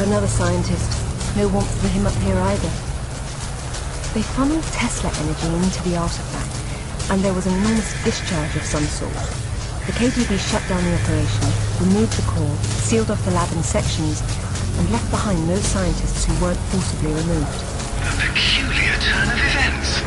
another scientist. No warmth for him up here either. They funneled Tesla energy into the artifact, and there was an enormous discharge of some sort. The KGB shut down the operation, removed the core, sealed off the lab in sections, and left behind those scientists who weren't forcibly removed. A peculiar turn of events.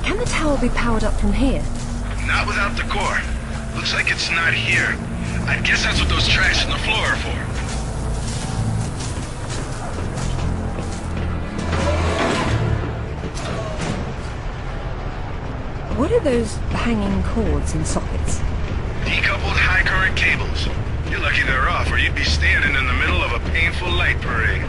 Can the tower be powered up from here? Not without the core. Looks like it's not here. I guess that's what those tracks in the floor are for. What are those hanging cords and sockets? Decoupled high current cables. You're lucky they're off, or you'd be standing in the middle of a painful light parade.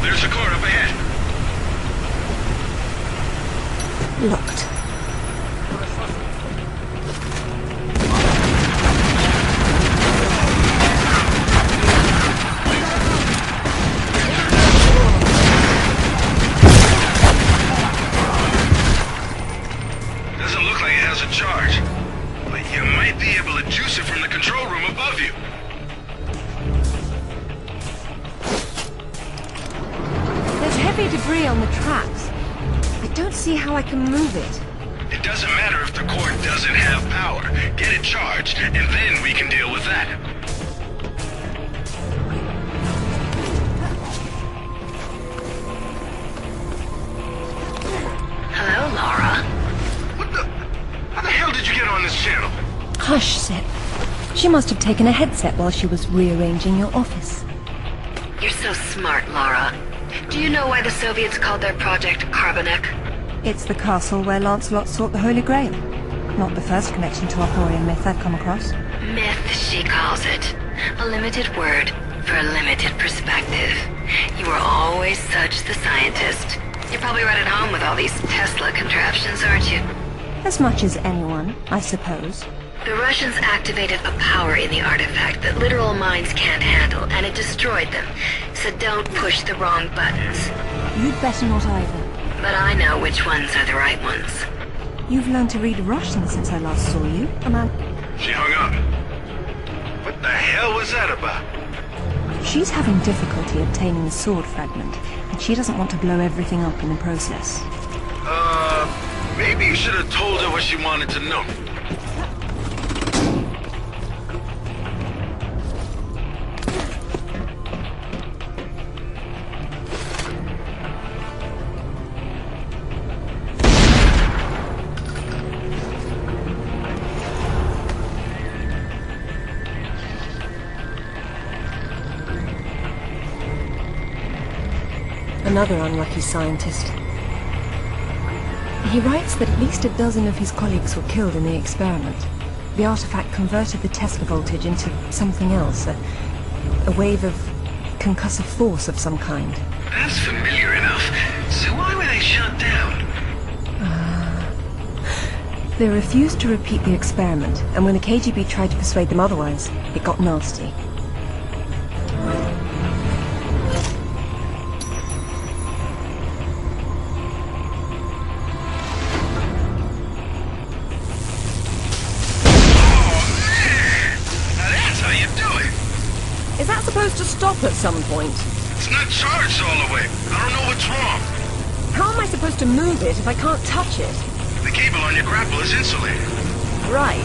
There's a core up ahead. Locked. Doesn't look like it has a charge, but you might be able to juice it from the control room above you. Heavy debris on the tracks. I don't see how I can move it. It doesn't matter if the core doesn't have power. Get it charged, and then we can deal with that. Hello, Laura. What the... How the hell did you get on this channel? Hush, Sip. She must have taken a headset while she was rearranging your office. You're so smart, Laura. Do you know why the Soviets called their project Carbonek? It's the castle where Lancelot sought the Holy Grail. Not the first connection to Arthurian myth I've come across. Myth, she calls it. A limited word for a limited perspective. You were always such the scientist. You're probably right at home with all these Tesla contraptions, aren't you? As much as anyone, I suppose. The Russians activated a power in the artifact that literal minds can't handle, and it destroyed them. So don't push the wrong buttons. You'd better not either. But I know which ones are the right ones. You've learned to read Russian since I last saw you, Amanda. She hung up. What the hell was that about? She's having difficulty obtaining the sword fragment, and she doesn't want to blow everything up in the process. Maybe you should have told her what she wanted to know. Another unlucky scientist. He writes that at least a dozen of his colleagues were killed in the experiment. The artifact converted the Tesla voltage into something else, a wave of concussive force of some kind. That's familiar enough. So why were they shut down? They refused to repeat the experiment, and when the KGB tried to persuade them otherwise, it got nasty. Is that supposed to stop at some point? It's not charged all the way. I don't know what's wrong. How am I supposed to move it if I can't touch it? The cable on your grapple is insulated. Right.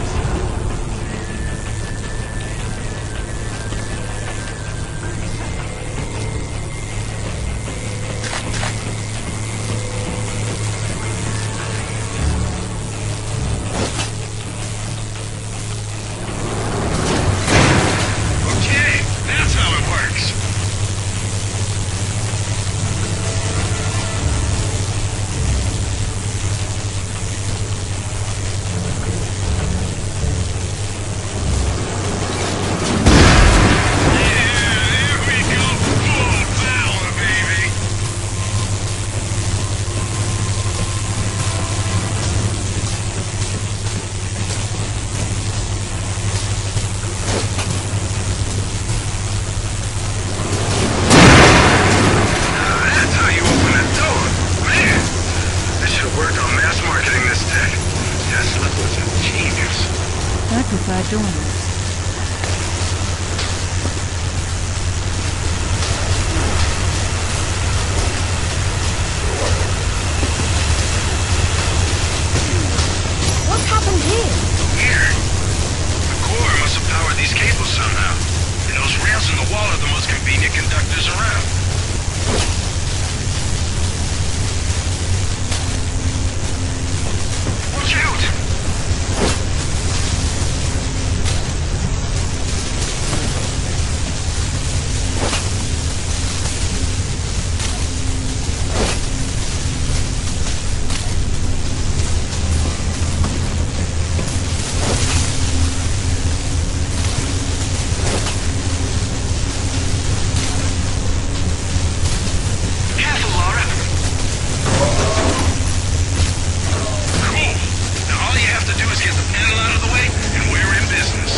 prefer doorknobs. What's happened here? Weird. The core must have powered these cables somehow. And those rails in the wall are the most convenient conductors around. Watch out! Careful, Laura. Cool. Now all you have to do is get the panel out of the way, and we're in business.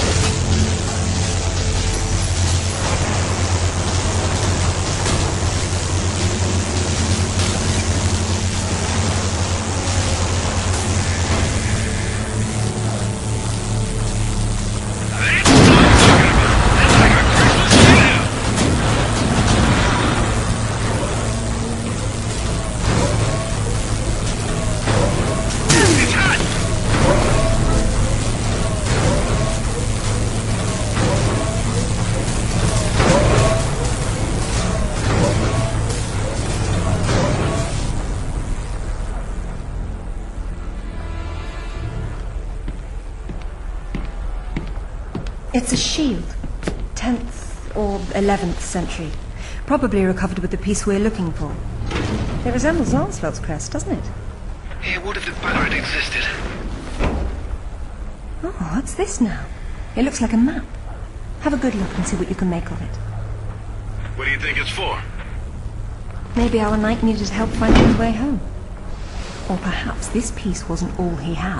That's what I'm talking about. That's like a Christmas dinner. It's hot! It's a shield. 10th or 11th century. Probably recovered with the piece we're looking for. It resembles Lancelot's crest, doesn't it? It would have been better it existed. Oh, what's this now? It looks like a map. Have a good look and see what you can make of it. What do you think it's for? Maybe our knight needed help finding his way home. Or perhaps this piece wasn't all he had.